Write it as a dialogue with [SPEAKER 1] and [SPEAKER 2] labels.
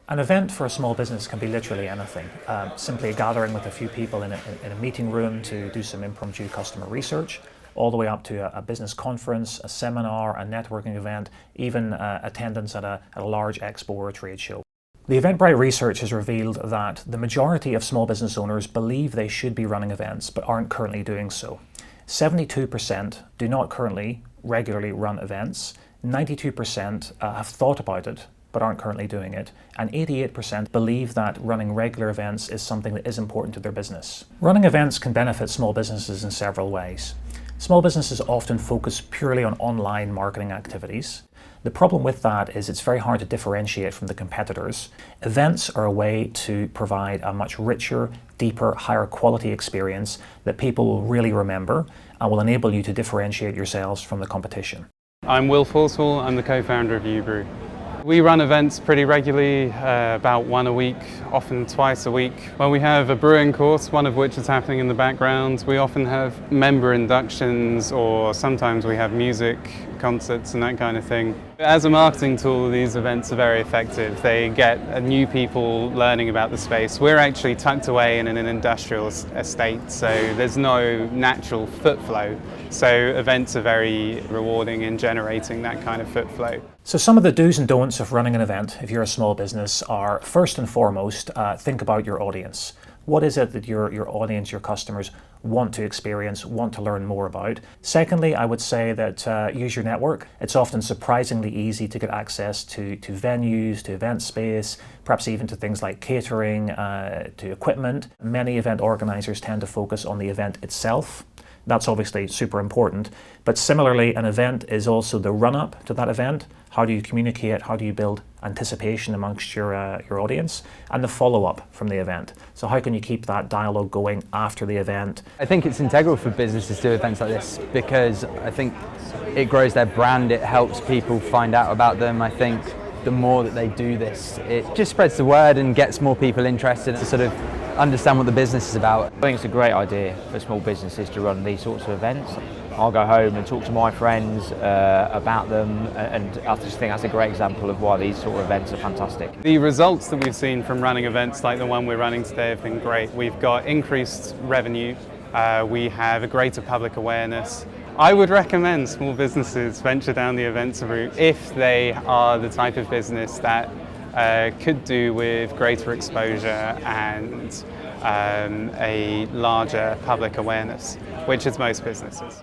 [SPEAKER 1] An event for a small business can be literally anything. Simply a gathering with a few people in a meeting room to do some impromptu customer research, all the way up to a business conference, a seminar, a networking event, even attendance at a large expo or a trade show. The Eventbrite research has revealed that the majority of small business owners believe they should be running events but aren't currently doing so. 72% do not currently regularly run events, 92% have thought about it but aren't currently doing it, and 88% believe that running regular events is something that is important to their business. Running events can benefit small businesses in several ways. Small businesses often focus purely on online marketing activities. The problem with that is it's very hard to differentiate from the competitors. Events are a way to provide a much richer, deeper, higher quality experience that people will really remember and will enable you to differentiate yourselves from the competition.
[SPEAKER 2] I'm Will Forswell, I'm the co-founder of Ubrew. We run events pretty regularly, about one a week, often twice a week. Well, we have a brewing course, one of which is happening in the background. We often have member inductions, or sometimes we have music, concerts and that kind of thing. As a marketing tool, these events are very effective. They get new people learning about the space. We're actually tucked away in an industrial estate, so there's no natural foot flow. So events are very rewarding in generating that kind of foot flow.
[SPEAKER 1] So some of the do's and don'ts of running an event, if you're a small business, are first and foremost, think about your audience. What is it that your audience, your customers want to experience, want to learn more about? Secondly, I would say that use your network. It's often surprisingly easy to get access to venues, to event space, perhaps even to things like catering, to equipment. Many event organizers tend to focus on the event itself. That's obviously super important, but similarly an event is also the run-up to that event. How do you communicate, how do you build anticipation amongst your audience, and the follow-up from the event. So how can you keep that dialogue going after the event?
[SPEAKER 3] I think it's integral for businesses to do events like this because I think it grows their brand, it helps people find out about them. I think the more that they do this, it just spreads the word and gets more people interested to sort of understand what the business is about.
[SPEAKER 4] I think it's a great idea for small businesses to run these sorts of events. I'll go home and talk to my friends about them, and I just think that's a great example of why these sort of events are fantastic.
[SPEAKER 2] The results that we've seen from running events like the one we're running today have been great. We've got increased revenue, we have a greater public awareness. I would recommend small businesses venture down the events route if they are the type of business that could do with greater exposure and a larger public awareness, which is most businesses.